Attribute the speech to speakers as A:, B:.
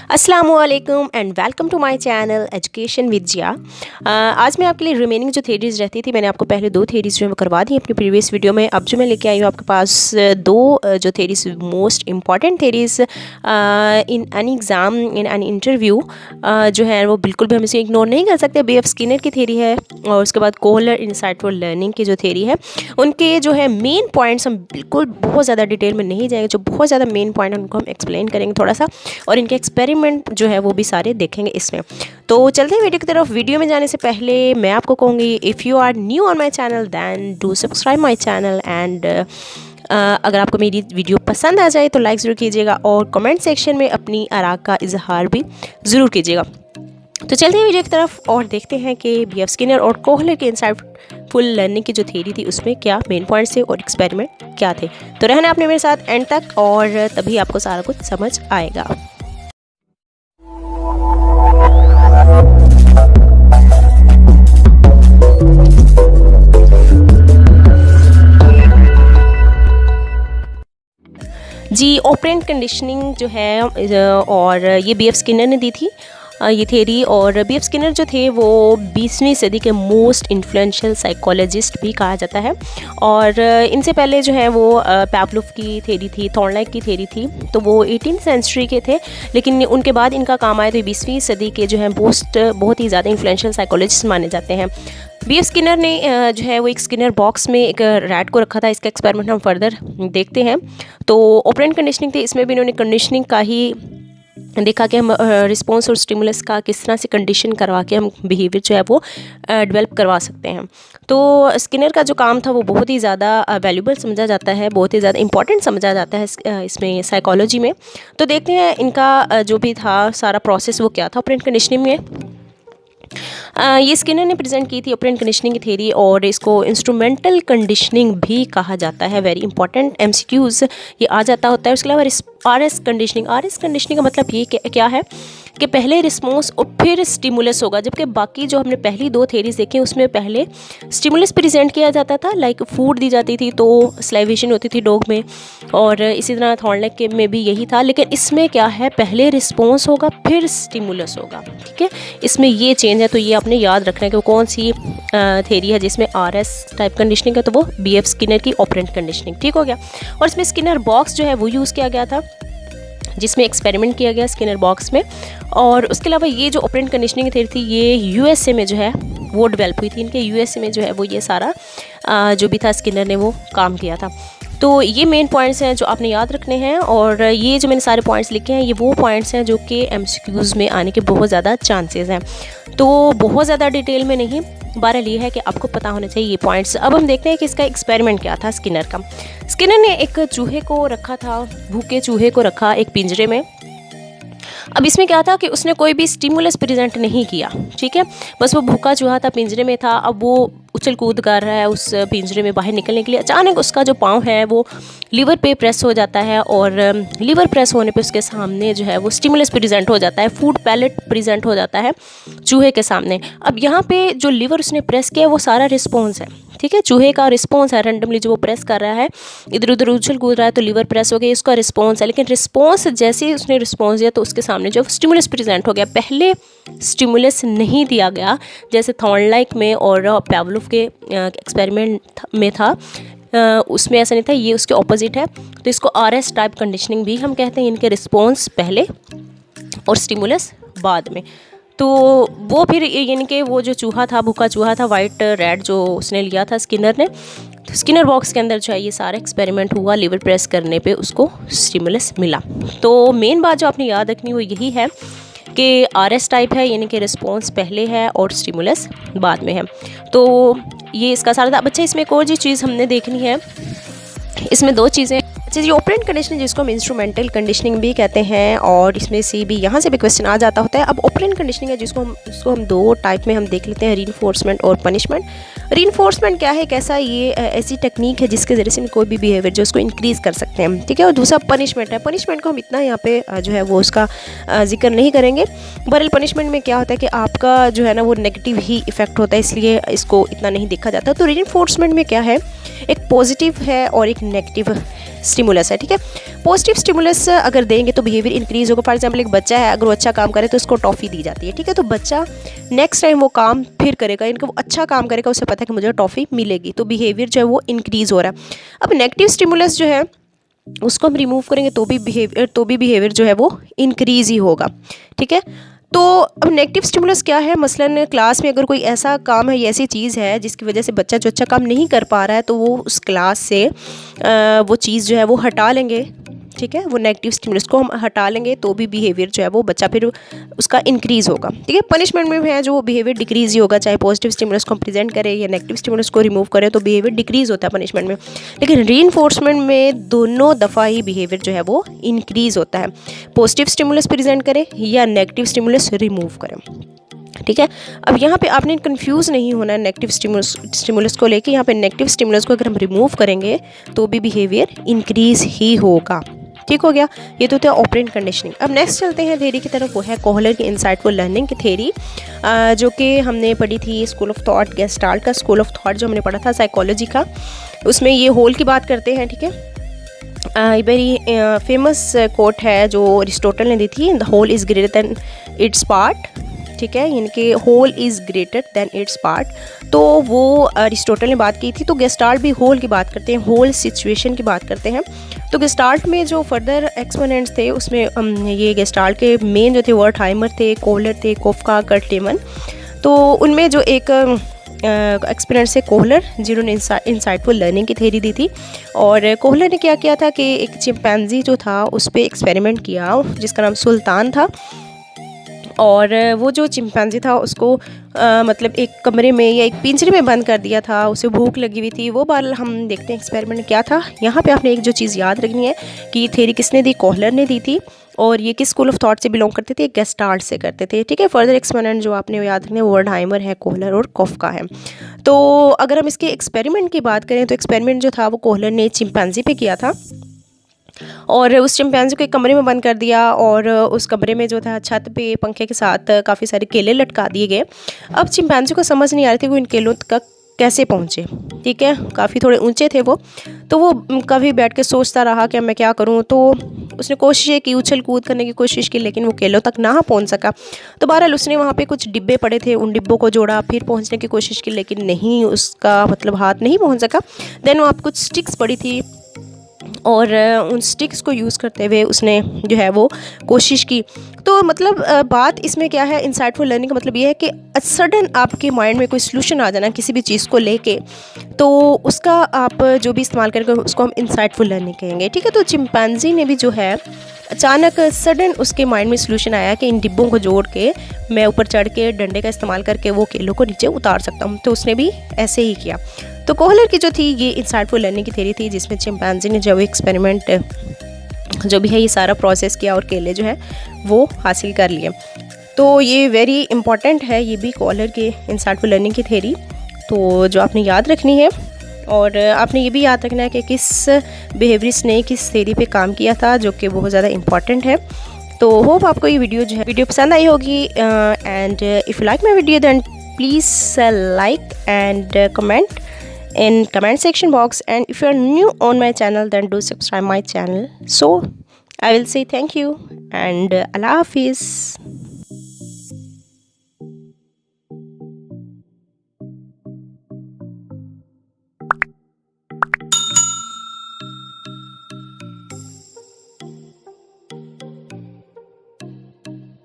A: अस्सलामुअलैकुम and welcome to my channel education with Jiya. आज मैं आपके लिए रिमेनिंग जो थेरीज़ रहती थी, मैंने आपको पहले 2 थेरीज़ जो है वो करवा दी अपनी प्रीवियस वीडियो में। अब जो मैं लेके आई हूँ आपके पास 2 जो theories most important theories in any exam in any interview जो है वो बिल्कुल भी हम इसे इग्नोर नहीं कर सकते। बी एफ स्किनर की थेरी है और उसके बाद कोहलर इनसाइटफुल लर्निंग की जो थेरी है, उनके जो है मेन पॉइंट्स हम बिल्कुल बहुत ज़्यादा डिटेल में नहीं जाएंगे। जो बहुत ज़्यादा मेन पॉइंट है उनको हम एक्सप्लेन करेंगे थोड़ा सा, और इनके एक्सपेरिमेंट जो है वो भी सारे देखेंगे इसमें। तो चलते हैं वीडियो की तरफ। वीडियो में जाने से पहले मैं आपको कहूँगी, if you are new on my channel then do subscribe my channel and अगर आपको मेरी वीडियो पसंद आ जाए तो लाइक ज़रूर कीजिएगा और कमेंट सेक्शन में अपनी आरा का इजहार भी ज़रूर कीजिएगा। तो चलते हैं वीडियो की तरफ और देखते हैं कि बी एफ स्किनर और कोहलर के इनसाइटफुल लर्निंग की जो थ्योरी थी उसमें क्या मेन पॉइंट्स थे और एक्सपेरिमेंट क्या थे। तो रहना आपने मेरे साथ एंड तक, और तभी आपको सारा कुछ समझ आएगा। जी, ऑपरेंट कंडीशनिंग जो है और ये बी एफ स्किनर ने दी थी ये थेरी। और बी एफ स्किनर जो थे वो 20वीं सदी के मोस्ट इन्फ्लुएंशियल साइकोलॉजिस्ट भी कहा जाता है। और इनसे पहले जो है वो पावलोव की थेरी थी, थॉर्नडाइक की थेरी थी, तो वो 18th सेंचुरी के थे। लेकिन उनके बाद इनका काम आया तो 20वीं सदी के जो है बहुत ही ज़्यादा इन्फ्लुएंशियल साइकोलॉजिस्ट माने जाते हैं। बी एफ स्किनर ने जो है वो एक स्किनर बॉक्स में एक रैट को रखा था। इसका एक्सपेरिमेंट हम फर्दर देखते हैं। तो ऑपरेंट कंडीशनिंग थी, इसमें भी इन्होंने कंडीशनिंग का ही देखा कि हम रिस्पॉन्स और स्टिमुलस का किस तरह से कंडीशन करवा के हम बिहेवियर जो है वो डेवलप करवा सकते हैं। तो स्किनर का जो काम था वो बहुत ही ज़्यादा वैल्यूबल समझा जाता है, बहुत ही ज़्यादा इंपॉर्टेंट समझा जाता है इसमें साइकोलॉजी में। तो देखते हैं इनका जो भी था सारा प्रोसेस वो क्या था ऑपरेंट कंडीशनिंग में। ये स्किनर ने प्रेजेंट की थी ऑपरेंट कंडीशनिंग की थ्योरी, और इसको इंस्ट्रूमेंटल कंडीशनिंग भी कहा जाता है। वेरी इंपॉर्टेंट एमसीक्यूज़ ये आ जाता होता है। उसके अलावा R S conditioning, R S conditioning का मतलब ये क्या है कि पहले रिस्पॉन्स और फिर स्टिमुलस होगा, जबकि बाकी जो हमने पहली 2 थेरीज देखी उसमें पहले स्टिमुलस प्रेजेंट किया जाता था, लाइक फूड दी जाती थी तो स्लाइवेशन होती थी डॉग में, और इसी तरह थॉर्नडाइक के में भी यही था। लेकिन इसमें क्या है, पहले रिस्पॉन्स होगा फिर स्टिमुलस होगा, ठीक है, इसमें ये चेंज है। तो ये आपने याद रखना है कि वो कौन सी थेरी है जिसमें आर एस टाइप कंडीशनिंग है, तो वो बी एफ स्किनर की ऑपरेंट कंडीशनिंग, ठीक हो गया। और इसमें स्किनर बॉक्स जो है वो यूज़ किया गया था जिसमें एक्सपेरिमेंट किया गया स्किनर बॉक्स में। और उसके अलावा ये जो ऑपरेंट कंडीशनिंग थ्योरी थी ये यूएसए में जो है वो डेवलप हुई थी। इनके यूएसए में जो है वो ये सारा जो भी था स्किनर ने वो काम किया था। तो ये मेन पॉइंट्स हैं जो आपने याद रखने हैं, और ये जो मैंने सारे पॉइंट्स लिखे हैं ये वो पॉइंट्स हैं जो कि एमसीक्यूज़ में आने के बहुत ज़्यादा चांसेस हैं। तो बहुत ज़्यादा डिटेल में नहीं, बहरहाल ये है कि आपको पता होना चाहिए ये पॉइंट्स। अब हम देखते हैं कि इसका एक्सपेरिमेंट क्या था स्किनर का। स्किनर ने एक चूहे को रखा था, भूखे चूहे को रखा एक पिंजरे में। अब इसमें क्या था कि उसने कोई भी स्टिमुलस प्रेजेंट नहीं किया, ठीक है, बस वो भूखा चूहा था, पिंजरे में था। अब वो उछल कूद कर रहा है उस पिंजरे में बाहर निकलने के लिए। अचानक उसका जो पाँव है वो लीवर पे प्रेस हो जाता है, और लीवर प्रेस होने पे उसके सामने जो है वो स्टिमुलस प्रेजेंट हो जाता है, फूड पैलेट प्रेजेंट हो जाता है चूहे के सामने। अब यहाँ पे जो लीवर उसने प्रेस किया वो सारा रिस्पॉन्स है, ठीक है, चूहे का रिस्पॉन्स है। रैंडमली जो वो प्रेस कर रहा है, इधर उधर उछल कूद रहा है, तो लीवर प्रेस हो गया, इसका रिस्पॉन्स है। लेकिन रिस्पॉन्स जैसे ही उसने रिस्पॉन्स दिया तो उसके सामने जो स्टिमुलस प्रेजेंट हो गया। पहले स्टिमुलस नहीं दिया गया जैसे थॉर्नडाइक में और पावलोव के एक्सपेरिमेंट में था, उसमें ऐसा नहीं था, ये उसके ऑपोजिट है। तो इसको आर एस टाइप कंडीशनिंग भी हम कहते हैं। इनके रिस्पॉन्स पहले और स्टिमुलस बाद में। तो वो फिर यानी कि वो जो चूहा था, भूखा चूहा था, वाइट रैट जो उसने लिया था स्किनर ने, तो स्किनर बॉक्स के अंदर जो है ये सारा एक्सपेरिमेंट हुआ, लीवर प्रेस करने पे उसको स्टिमुलस मिला। तो मेन बात जो आपने याद रखनी वो यही है कि आर एस टाइप है, यानी कि रिस्पॉन्स पहले है और स्टिमुलस बाद में है। तो ये इसका सारा था। अब अच्छा, इसमें एक और चीज़ हमने देखनी है, इसमें 2 चीज़ें। अच्छा, ये ऑपरेंट कंडीशनिंग जिसको हम इंस्ट्रूमेंटल कंडीशनिंग भी कहते हैं, और इसमें से भी यहाँ से भी क्वेश्चन आ जाता होता है। अब ऑपरेंट कंडीशनिंग है जिसको हम 2 टाइप में हम देख लेते हैं, रीइंफोर्समेंट और पनिशमेंट। रीइंफोर्समेंट क्या है, कैसा ये ऐसी टेक्निक है जिसके ज़रिए से कोई भी बिहेवियर जो उसको इंक्रीज़ कर सकते हैं, ठीक है। और दूसरा पनिशमेंट है। पनिशमेंट को हम इतना यहाँ पे जो है वो उसका जिक्र नहीं करेंगे। बहरहाल पनिशमेंट में क्या होता है कि आपका जो है ना वो नेगेटिव ही इफेक्ट होता है, इसलिए इसको इतना नहीं देखा जाता। तो रीइंफोर्समेंट में क्या है, एक पॉजिटिव है और एक नेगेटिव स्टिमुलस है, ठीक है। पॉजिटिव स्टिमुलस अगर देंगे तो बिहेवियर इंक्रीज होगा। फॉर एग्जांपल एक बच्चा है, अगर वो अच्छा काम करे तो उसको टॉफ़ी दी जाती है, ठीक है, तो बच्चा नेक्स्ट टाइम वो काम फिर करेगा, इनका वो अच्छा काम करेगा, उसे पता है कि मुझे टॉफ़ी मिलेगी, तो बिहेवियर जो है वो इंक्रीज़ हो रहा है। अब नेगेटिव स्टिमुलस जो है उसको हम रिमूव करेंगे तो भी बिहेवियर जो है वो इंक्रीज़ ही होगा, ठीक है। तो अब नेगेटिव स्टिमुलस क्या है, मसलन क्लास में अगर कोई ऐसा काम है या ऐसी चीज़ है जिसकी वजह से बच्चा जो अच्छा काम नहीं कर पा रहा है, तो वो उस क्लास से वो चीज़ जो है वो हटा लेंगे, ठीक है, वो नेगेटिव स्टिमुलस को हम हटा लेंगे तो भी बिहेवियर जो है वो बच्चा फिर उसका इंक्रीज़ होगा, ठीक है। पनिशमेंट में है जो बिहेवियर डिक्रीज़ ही होगा, चाहे पॉजिटिव स्टिमुलस को हम प्रेजेंट करें या नेगेटिव स्टिमुलस को रिमूव करें, तो बिहेवियर डिक्रीज़ होता है पनिशमेंट में। लेकिन रीइंफोर्समेंट में दोनों दफ़ा ही बिहेवियर जो है वो इंक्रीज़ होता है, पॉजिटिव स्टिमुलस प्रेजेंट करें या नेगेटिव स्टिमुलस रिमूव करें, ठीक है। अब यहाँ पे आपने कंफ्यूज नहीं होना है नेगेटिव स्टिमुलस को लेके। यहाँ पे नेगेटिव स्टिमुलस को अगर हम रिमूव करेंगे तो भी बिहेवियर इंक्रीज़ ही होगा, ठीक हो गया। ये तो था ऑपरेंट कंडीशनिंग। अब नेक्स्ट चलते हैं थ्योरी की तरफ, वो है कोहलर की इनसाइटफुल लर्निंग की थ्योरी, जो कि हमने पढ़ी थी स्कूल ऑफ थॉट, गेस्टाल्ट का स्कूल ऑफ थॉट जो हमने पढ़ा था साइकोलॉजी का, उसमें ये होल की बात करते हैं, ठीक है। वेरी फेमस कोट है जो अरिस्टोटल ने दी थी, the whole is greater than its part, ठीक है, यानी कि whole is greater than its part, तो वो अरिस्टोटल ने बात की थी। तो गेस्टाल्ट भी होल की बात करते हैं, होल सिचुएशन की बात करते हैं। तो गेस्टाल्ट में जो फर्दर एक्सपोनेंट्स थे उसमें ये गेस्टाल्ट के मेन जो थे वर्टहाइमर थे, कोहलर थे, कोफका, कर्ट लेमन। तो उनमें जो एक एक्सपोनेंट्स है कोहलर, जिन्होंने इंसाइटफुल लर्निंग की थ्योरी दी थी। और कोहलर ने क्या किया था कि एक चिंपैंजी जो था उस पर एक्सपेरिमेंट किया जिसका नाम सुल्तान था, और वो जो चिंपैंजी था उसको मतलब एक कमरे में या एक पिंजरे में बंद कर दिया था, उसे भूख लगी हुई थी। वो बार हम देखते हैं एक्सपेरिमेंट क्या था। यहाँ पे आपने एक जो चीज़ याद रखनी है कि थ्योरी किसने दी, कोहलर ने दी थी, और ये किस स्कूल ऑफ थॉट से बिलोंग करते थे, गेस्टाल्ट से करते थे, ठीक है। फर्दर एक्सपेरिमेंट जो आपने याद रखने वर्टहाइमर है, कोहलर और कोफका है। तो अगर हम इसके एक्सपेरिमेंट की बात करें तो एक्सपेरिमेंट जो था वो कोहलर ने चिंपैंजी पे किया था, और उस चिंपैंजी को एक कमरे में बंद कर दिया, और उस कमरे में जो था छत पे पंखे के साथ काफ़ी सारे केले लटका दिए गए। अब चिंपैंजी को समझ नहीं आ रही थी वो इन केलों तक कैसे पहुँचे, ठीक है, काफ़ी थोड़े ऊंचे थे वो, तो वो कभी बैठ के सोचता रहा कि मैं क्या करूँ। तो उसने कोशिश की, उछल कूद करने की कोशिश की, लेकिन वो केलों तक ना पहुँच सका। तो बहरहाल उसने वहाँ पे कुछ डिब्बे पड़े थे, उन डिब्बों को जोड़ा, फिर पहुँचने की कोशिश की, लेकिन नहीं, उसका मतलब हाथ नहीं पहुँच सका। देन वहाँ पे कुछ स्टिक्स पड़ी थी, और उन स्टिक्स को यूज़ करते हुए उसने जो है वो कोशिश की। तो मतलब बात इसमें क्या है, इंसाइटफुल लर्निंग का मतलब ये है कि सडन आपके माइंड में कोई सलूशन आ जाना किसी भी चीज़ को लेके, तो उसका आप जो भी इस्तेमाल करेंगे उसको हम इंसाइटफुल लर्निंग कहेंगे, ठीक है। तो चिंपैंजी ने भी जो है अचानक सडन उसके माइंड में सलूशन आया कि इन डिब्बों को जोड़ के मैं ऊपर चढ़ के डंडे का इस्तेमाल करके वो केलों को नीचे उतार सकता हूँ, तो उसने भी ऐसे ही किया। तो कोहलर की जो थी ये इंसाइटफुल लर्निंग की थ्योरी थी, जिसमें चिंपैंजी ने जब एक्सपेरिमेंट जो भी है ये सारा प्रोसेस किया और केले जो है वो हासिल कर लिए। तो ये वेरी इंपॉर्टेंट है, ये भी कोहलर के इंसाइटफुल लर्निंग की थ्योरी, तो जो आपने याद रखनी है। और आपने ये भी याद रखना है कि किस बिहेवियरिस्ट ने किस थ्योरी पे काम किया था, जो कि बहुत ज़्यादा इंपॉर्टेंट है। तो होप आपको ये वीडियो पसंद आई होगी, and if you like my video then please like and comment in comment section box, and if you are new on my channel then do subscribe my channel. So I will say thank you and Allah Hafiz.